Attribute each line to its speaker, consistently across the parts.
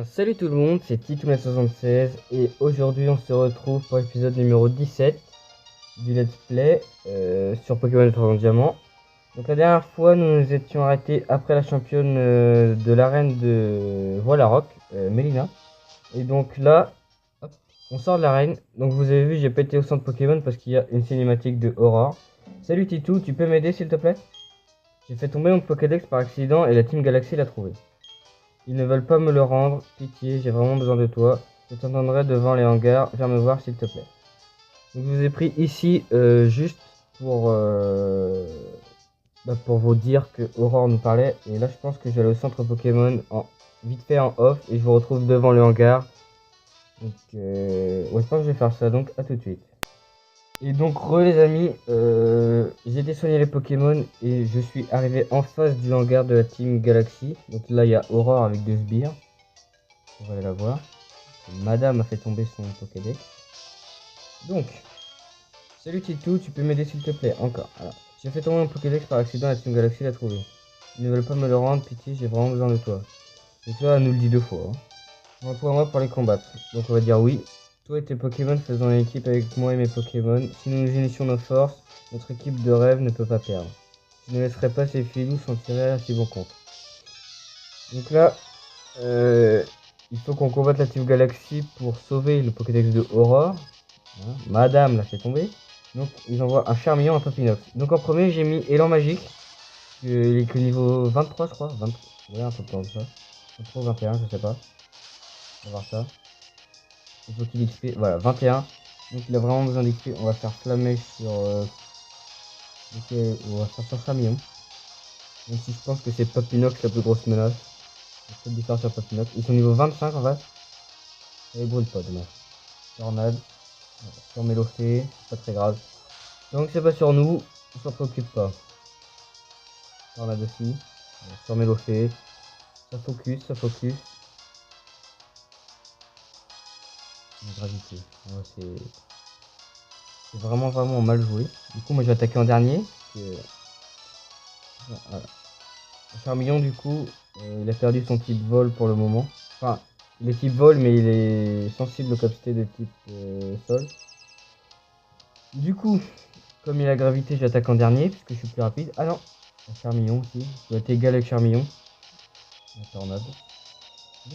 Speaker 1: Salut tout le monde, c'est Titouna76 et aujourd'hui on se retrouve pour l'épisode numéro 17 du let's play sur Pokémon Étoile Diamant. Donc la dernière fois nous nous étions arrêtés après la championne de l'arène de Voilarock, Mélina. Et donc là, hop, on sort de l'arène. Donc vous avez vu, j'ai pété au centre Pokémon parce qu'il y a une cinématique de Aurore. Salut Titou, tu peux m'aider s'il te plaît? J'ai fait tomber mon Pokédex par accident et la Team Galaxy l'a trouvé. Ils ne veulent pas me le rendre, pitié, j'ai vraiment besoin de toi. Je t'entendrai devant les hangars, viens me voir s'il te plaît. Donc je vous ai pris ici juste pour vous dire que Aurore nous parlait. Et là je pense que je vais aller au centre Pokémon vite fait en off et je vous retrouve devant le hangar. Donc ouais, je pense que je vais faire ça, donc à tout de suite. Et donc les amis, j'ai été soigner les Pokémon et je suis arrivé en face du hangar de la Team Galaxy. Donc là il y a Aurore avec deux sbires. On va aller la voir. Madame a fait tomber son Pokédex. Donc, salut Titou, tu peux m'aider s'il te plaît? Encore. Alors, j'ai fait tomber mon Pokédex par accident, la Team Galaxy l'a trouvé. Ils ne veulent pas me le rendre, pitié, j'ai vraiment besoin de toi. Et ça, elle nous le dit deux fois. Hein. Rends-toi pour les combattre. Donc on va dire oui. Toi et tes Pokémon faisons une équipe avec moi et mes Pokémon. Si nous unissions nos forces, notre équipe de rêve ne peut pas perdre. Je ne laisserai pas ces filous s'en tirer à si bon compte. Donc là, il faut qu'on combatte la Team Galaxy pour sauver le Pokédex de Aurore. Voilà. Madame l'a fait tomber. Donc ils envoient un Charmillon, un Papinox. Donc en premier j'ai mis Élan Magique. Il est que niveau 23 je crois. 23. Ouais, un peu de temps de ça. 23 ou 21, je sais pas. On va voir ça. Il faut qu'il XP. Voilà, 21. Donc il a vraiment besoin d'XP. On va faire flammer sur. On va faire sur Charmillon. Même si je pense que c'est Papinox la plus grosse menace. On va peut-être faire sur Papinox. Ils sont niveau 25 en fait. Et ils brûlent pas dommage. Tornade. Sur Mélofée, c'est pas très grave. Donc c'est pas sur nous, on s'en préoccupe pas. Tornade aussi. Sur Mélofée. Ça focus, ça focus. Gravité. Ouais, c'est vraiment mal joué. Du coup moi je vais attaquer en dernier. Voilà. Charmillon du coup, il a perdu son type vol pour le moment. Enfin, il est type vol mais il est sensible aux capacités de type sol. Du coup, comme il a gravité, j'attaque en dernier puisque je suis plus rapide. Ah non, Charmillon aussi. Je dois être égal avec Charmillon. La tornade.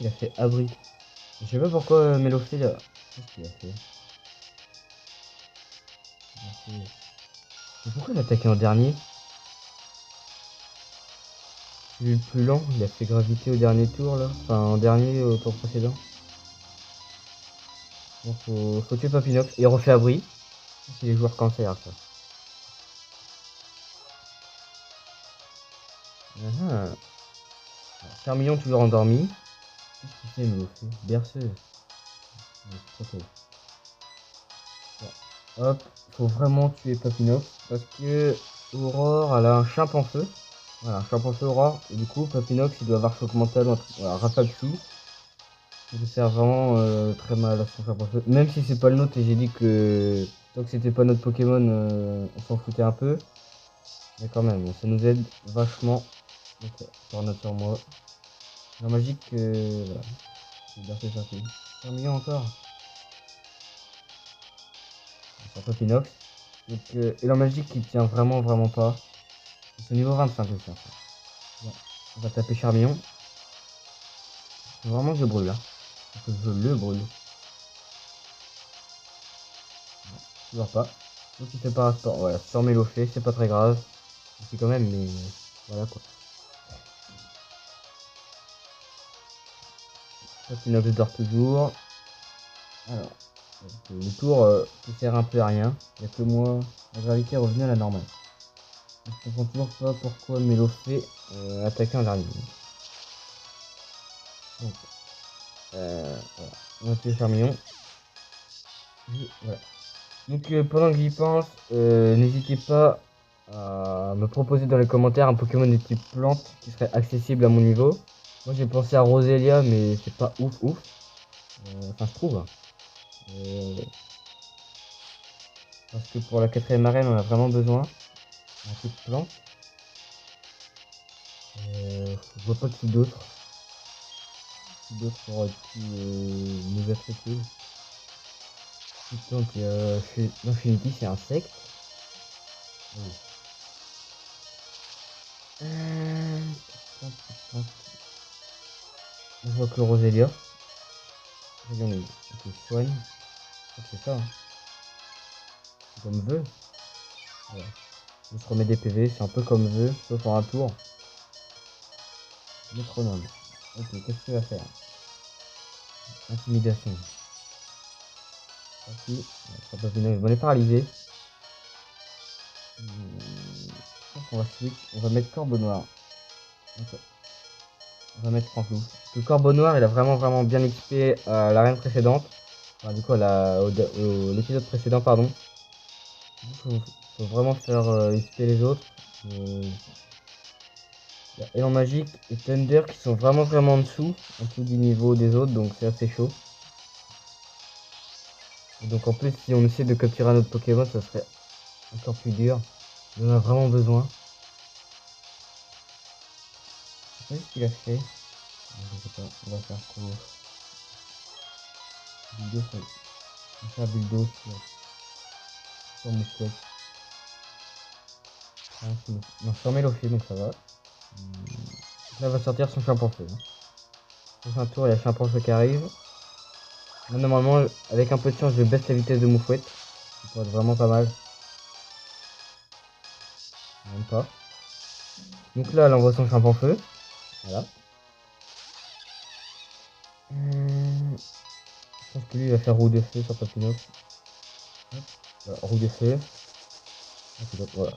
Speaker 1: Il a fait abri. Je sais pas pourquoi Mélofée là. Qu'est-ce qu'il a fait? Mais pourquoi il a attaqué en dernier? C'est lui le plus lent, il a fait gravité au dernier tour là. Enfin en dernier au tour précédent. Bon, faut tuer Papinox. Et il refait abri. C'est les joueurs cancer ça. Charmillon toujours endormi. Qu'est-ce qu'il fait Mélofée? Berceuse. Ok. Bon. Hop, faut vraiment tuer Papinox. Parce que Aurore elle a un chimp en feu. Voilà, un chimp en feu Aurore. Et du coup Papinox il doit avoir choc mental ou un truc. Voilà, rafale fou. Ça sert vraiment très mal à son chimp en feu. Même si c'est pas le nôtre et j'ai dit que tant que c'était pas notre Pokémon, on s'en foutait un peu. Mais quand même, ça nous aide vachement. Ok, tornade sur moi. La magique, voilà. C'est bien fait sorti. 1 million encore. C'est un peu Pinox. Donc, élan magique qui tient vraiment pas. C'est niveau 25 aussi. Bon, on va taper Charmillon. Faut vraiment que je brûle là. Faut que je le brûle. Non, toujours pas. Donc il fait pas un sport. Voilà, sur Mélofée, c'est pas très grave. C'est quand même, mais voilà quoi. Pinox dort toujours. Alors, le tour qui sert un peu à rien. Il n'y a que moi. La gravité est revenue à la normale. Je comprends toujours pas pourquoi Mélofée attaquait en dernier. Donc, voilà. On va tuer Charmillon. Voilà. Donc pendant que j'y pense, n'hésitez pas à me proposer dans les commentaires un Pokémon de type plante qui serait accessible à mon niveau. Moi j'ai pensé à Roselia mais c'est pas ouf. Enfin je trouve. Parce que pour la 4ème arène on a vraiment besoin d'un type plante. Je vois pas qui d'autre. Qui d'autre aurait pu nous être utile? Donc, Infinity, c'est un secte. Oui. On voit que Roselia. Regardez, on soigne. C'est ça. Hein. C'est comme vœu. Ouais. On se remet des PV, c'est un peu comme vœu, sauf en un tour. Métronome. Ok, qu'est-ce que tu vas faire? Intimidation. Ici, on est paralysé. Je pense qu'on va switch. On va mettre Corbeau Noir. Okay. On va mettre Franklou. Parce que Corbeau Noir, il a vraiment bien XP à l'arène précédente. Enfin, du coup, l'épisode précédent, pardon. Faut vraiment faire XP les autres. Il y a Élan Magique et Thunder qui sont vraiment en dessous du niveau des autres, donc c'est assez chaud. Et donc en plus, si on essaie de capturer un autre Pokémon, ça serait encore plus dur. On en a vraiment besoin. Je sais pas ce qu'il a fait. Je sais pas, on va faire court. Bulldo, on va faire Bulldo sur Mousquet. Non, sur Mélophée, donc ça va. Là, va sortir son champ pour feu. Prochain tour, il y a champ pour feu qui arrive. Là, normalement, avec un peu de chance, je baisse la vitesse de Moufouette. Ça pourrait être vraiment pas mal. Même pas. Donc là, elle envoie son champ en feu. Voilà. Je pense que lui, il va faire roue de feu sur Papinox. Voilà, roue de feu. Voilà.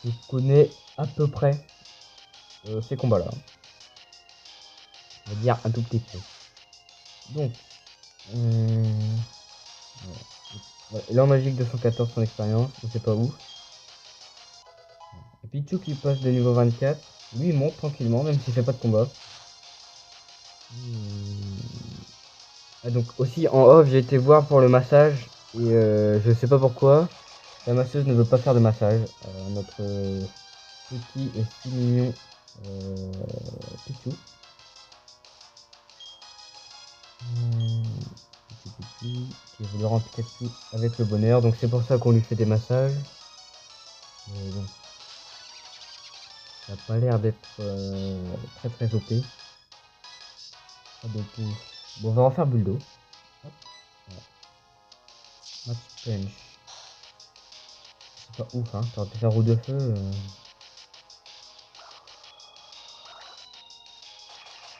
Speaker 1: Je connais à peu près ces combats-là. On va dire un tout petit peu. Donc, voilà. Élan magique 214 son expérience, on sait pas où. Et Pichu qui passe de niveau 24, lui il monte tranquillement, même s'il fait pas de combat. Ah, donc aussi en off, j'ai été voir pour le massage, et je sais pas pourquoi, la masseuse ne veut pas faire de massage. Notre petit et si mignon Pichu. Qui veut le rendre Pikachu avec le bonheur, donc c'est pour ça qu'on lui fait des massages. Mais bon, ça n'a pas l'air d'être très OP. Bon, on va en faire Buldo. Hop, voilà. Match punch. C'est pas ouf, hein. T'aurais pu faire roue de feu.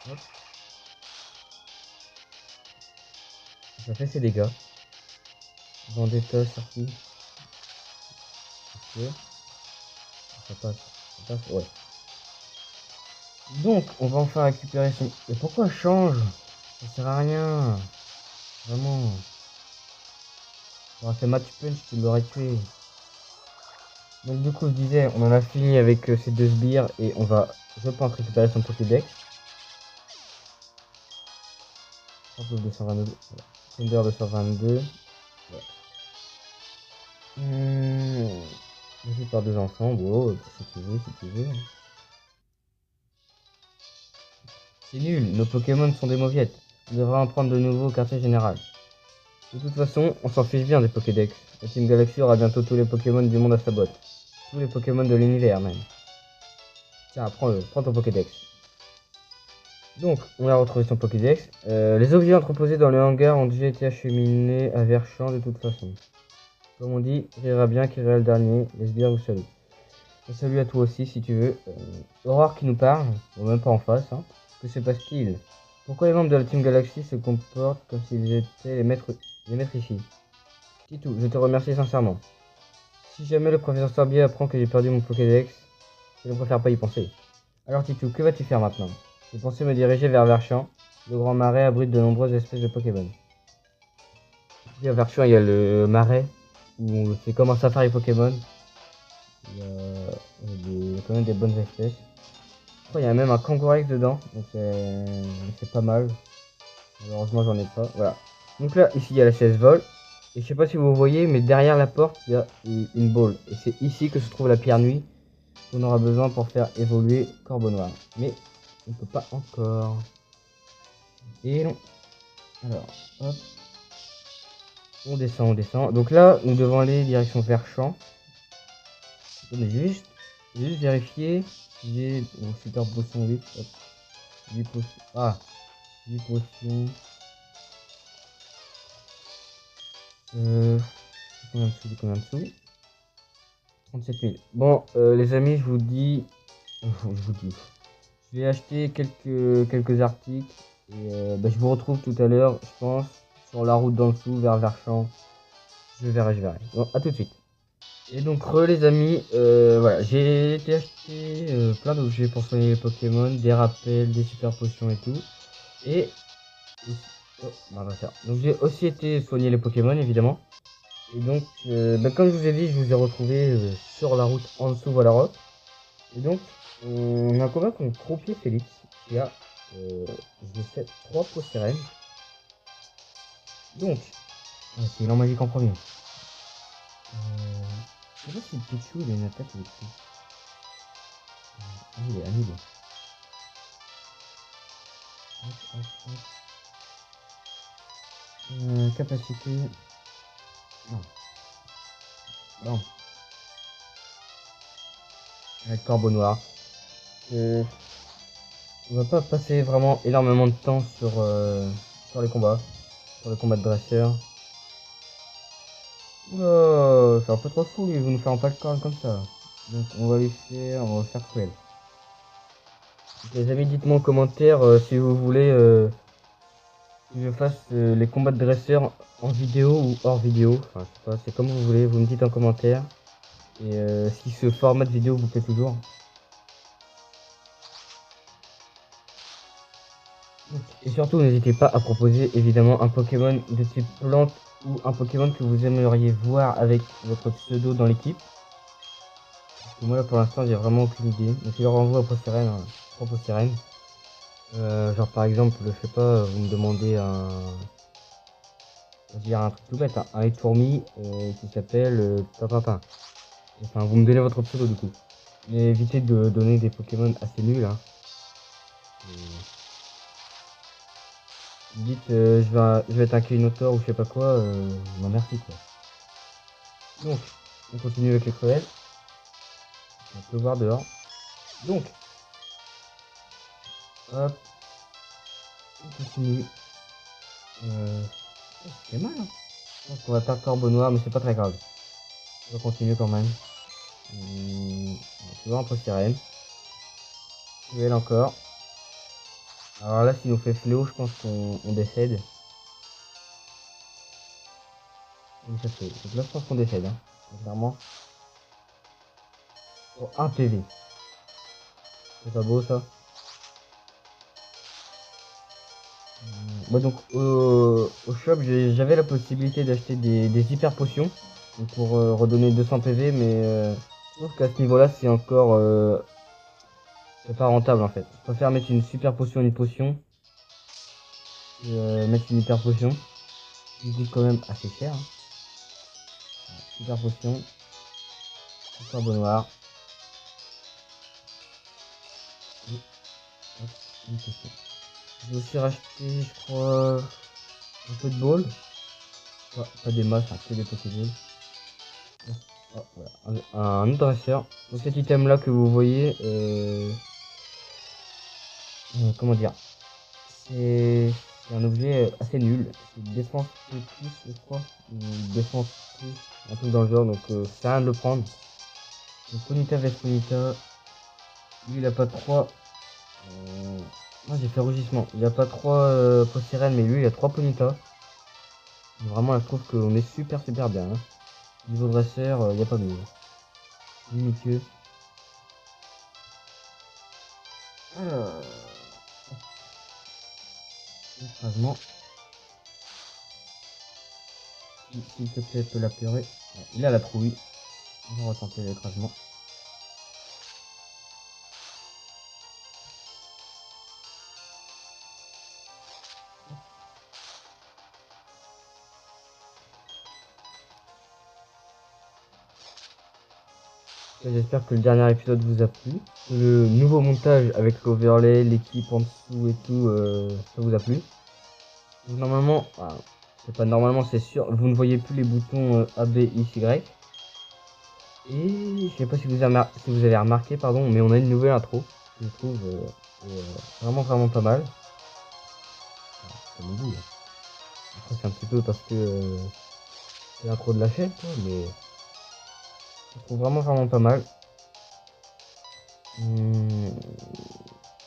Speaker 1: Hop. Ça fait ses dégâts. Vendetta sorti. Ok. Ça passe. Ça passe. Ouais. Donc, on va enfin récupérer son. Et pourquoi change? Ça sert à rien. Vraiment. Bon, c'est match punch, tu l'aurais tué. Donc du coup je disais, on en a fini avec ces deux sbires et on va, je pense, récupérer son Pokédex. 222, voilà. Thunder 222. Voilà. Vas-y par deux ensemble, oh, si tu veux, si tu veux. C'est nul, nos Pokémon sont des mauviettes. On devrait en prendre de nouveau au quartier général. De toute façon, on s'en fiche bien des Pokédex. La Team Galaxy aura bientôt tous les Pokémon du monde à sa botte. Tous les Pokémon de l'univers même. Tiens, prends-le, prends ton Pokédex. Donc, on a retrouvé son Pokédex. Les objets entreposés dans le hangar ont déjà été acheminés à Verchamp de toute façon. Comme on dit, rira bien qui rira le dernier. Les sbires vous salut. Et salut à toi aussi si tu veux. Aurore qui nous parle, bon, même pas en face. Hein. Que se passe-t-il? Pourquoi les membres de la Team Galaxy se comportent comme s'ils étaient les maîtres ici? Titou, je te remercie sincèrement. Si jamais le professeur Sorbier apprend que j'ai perdu mon Pokédex, je ne préfère pas y penser. Alors Titou, que vas-tu faire maintenant? Je pensais me diriger vers Verchamp. Le grand marais abrite de nombreuses espèces de Pokémon. Puis à Verchamp, il y a le marais, où c'est comme un safari Pokémon. Il y a quand même des bonnes espèces. Je crois qu'il y a même un Kangourex dedans, donc c'est pas mal. Malheureusement, j'en ai pas. Voilà. Donc là, ici, il y a la chaise vol. Et je sais pas si vous voyez, mais derrière la porte, il y a une boule. Et c'est ici que se trouve la pierre nuit qu'on aura besoin pour faire évoluer Corbeau Noir. Mais on peut pas encore. Et non. Alors, hop. On descend, on descend. Donc là, nous devons aller direction vers champ. Mais j'ai juste vérifié. J'ai bon, super potion 8. Hop. 10 potions. Ah, 10 potions. Combien de sous 37 000. Bon, les amis, je vous dis. Je vous dis. Je vais acheter quelques articles. Et bah, je vous retrouve tout à l'heure, je pense, sur la route d'en dessous vers Verchamp. Je verrai. Bon, à tout de suite. Et donc les amis, voilà, j'ai été acheter plein d'objets pour soigner les Pokémon, des rappels, des super potions et tout. Et oh, bah, va faire. Donc j'ai aussi été soigner les Pokémon évidemment. Et donc bah, comme je vous ai dit, je vous ai retrouvé sur la route en dessous voilà rock. Et donc on a un combat contre Croupier Félix qui a je sais 3 pots sirènes. Donc c'est l'élan magique en premier. Je sais pas si Pichu il a une attaque électrique. Annulé. Hop, hop. Capacité. Non. Non. Avec Corbeau Noir. On va pas passer vraiment énormément de temps sur les combats. Sur les combats de dresseurs. Oula, c'est un peu trop fou lui, vous nous faire un pas le corps comme ça. Donc on va faire cruel. Donc, les amis, dites-moi en commentaire si vous voulez que je fasse les combats de dresseurs en vidéo ou hors vidéo. Enfin, je sais pas, c'est comme vous voulez, vous me dites en commentaire. Et si ce format de vidéo vous plaît toujours. Et surtout, n'hésitez pas à proposer évidemment un Pokémon de type plante ou un Pokémon que vous aimeriez voir avec votre pseudo dans l'équipe. Parce que moi là pour l'instant j'ai vraiment aucune idée. Donc il leur envoie à Procérène, hein, 3 Procérène. Genre par exemple, je sais pas, vous me demandez je veux dire un truc tout bête, hein, un étourmi qui s'appelle Papapin. Enfin, vous me donnez votre pseudo du coup. Mais évitez de donner des Pokémon assez nuls. Hein. Vous dites je vais attaquer une auteur ou je sais pas quoi, non merci quoi. Donc, on continue avec les crevettes. On peut voir dehors. Donc, hop, on continue. C'est mal. Hein. Je pense qu'on va perdre Corbeau Noir, mais c'est pas très grave. On va continuer quand même. On va toujours un peu sirène. Duel encore. Alors là, s'il nous fait fléau, je pense qu'on décède. Donc là, je pense qu'on décède. Hein. Clairement. Oh, un PV. C'est pas beau ça. Moi donc au shop j'avais la possibilité d'acheter des hyper potions donc pour redonner 200 PV mais je trouve qu'à ce niveau là c'est encore c'est pas rentable en fait. Je préfère mettre une super potion et une potion que mettre une hyper potion qui coûte quand même assez cher. Hein. Super potion, corbeau noir. Et, hop, une potion. J'ai aussi racheté je crois un peu de ball. Pas des masses, hein, que des pokéballs. Oh, voilà. Un autre dresseur. Donc cet item là que vous voyez, comment dire, c'est un objet assez nul. C'est défense plus, je crois, ou défense plus, un truc dans le genre. Donc c'est à rien de le prendre. Donc Ponyta Vesponita, lui il a pas 3. Moi j'ai fait rugissement. Il a pas 3 Possirène, mais lui il a 3 Ponyta. Vraiment là je trouve qu'on est super bien. Hein. Niveau dresseur, il n'y a pas mieux. Limitieux. Alors, écrasement. S'il te plaît, peut la pleurer. Il a la trouille. On va retenter l'écrasement. J'espère que le dernier épisode vous a plu. Le nouveau montage avec l'overlay, l'équipe en dessous et tout, ça vous a plu. Donc, normalement, enfin, c'est pas normalement, c'est sûr, vous ne voyez plus les boutons A, B, X, Y. Et je sais pas si vous avez remarqué, pardon, mais on a une nouvelle intro que je trouve vraiment pas mal. C'est mon goût. Après, c'est un petit peu parce que c'est l'intro de la chaîne, quoi, mais je trouve vraiment pas mal.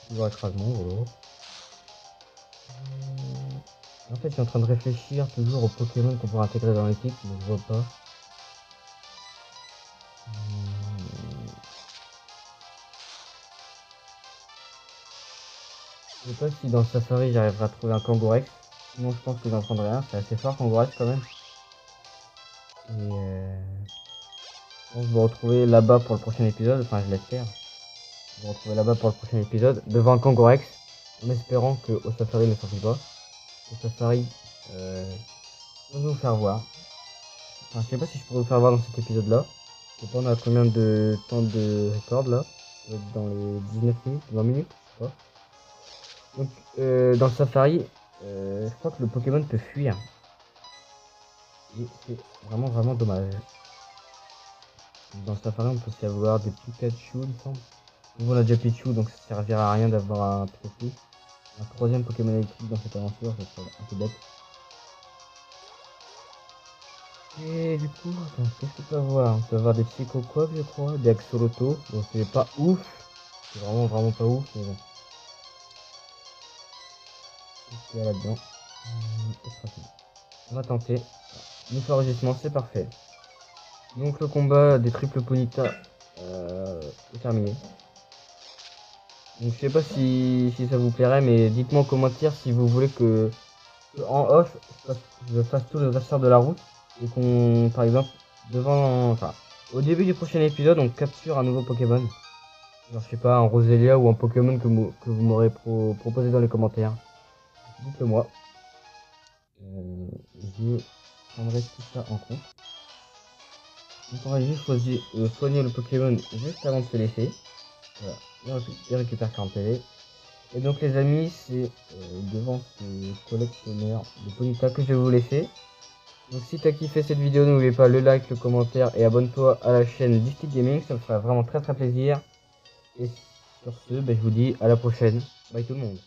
Speaker 1: Toujours écrasement, voilà. En fait, je suis en train de réfléchir toujours aux Pokémon qu'on pourrait intégrer dans l'équipe, mais je vois pas. Je sais pas si dans Safari j'arriverai à trouver un Kangourex. Sinon, je pense que j'en prendrai un. C'est assez fort, Kangourex quand même. Et je vais retrouver là-bas pour le prochain épisode. Enfin, je l'espère. Je vais retrouver là-bas pour le prochain épisode devant un Kangourex, en espérant que au Safari ne sortit pas. Au Safari, on va vous faire voir. Enfin, je sais pas si je pourrais vous faire voir dans cet épisode-là. Je sais pas, on a combien de temps de record là? Ça va être dans les 19 minutes, 20 minutes, je sais pas. Donc, dans le Safari, je crois que le Pokémon peut fuir. Et c'est vraiment dommage. Dans le Safari, on peut aussi avoir des Pikachu, il me semble. Nous, on a déjà Pichu, donc ça servira à rien d'avoir un Pikachu. Un troisième Pokémon électrique dans cette aventure, ça serait un peu bête. Et du coup, attends, qu'est-ce qu'on peut avoir? On peut avoir des Psychoquack, je crois, des Axolotl. Bon, c'est pas ouf. C'est vraiment pas ouf, mais bon. Qu'est-ce qu'il y a là-dedans? On va tenter. Notre enregistrement, c'est parfait. Donc le combat des triples Ponyta est terminé. Donc je sais pas si ça vous plairait, mais dites-moi en commentaire si vous voulez que en off je fasse tout le reste de la route et qu'on, par exemple, au début du prochain épisode, on capture un nouveau Pokémon. Genre je sais pas, un Roselia ou un Pokémon que vous m'aurez proposé dans les commentaires. Dites-le moi. Je prendrai tout ça en compte. Donc on va juste choisir soigner le Pokémon juste avant de se laisser. Voilà, il récupère 40 PV. Et donc les amis, c'est devant ce collectionneur de Ponyta que je vais vous laisser. Donc si t'as kiffé cette vidéo, n'oublie pas le like, le commentaire et abonne-toi à la chaîne Distic Gaming, ça me fera vraiment très plaisir. Et sur ce, je vous dis à la prochaine. Bye tout le monde.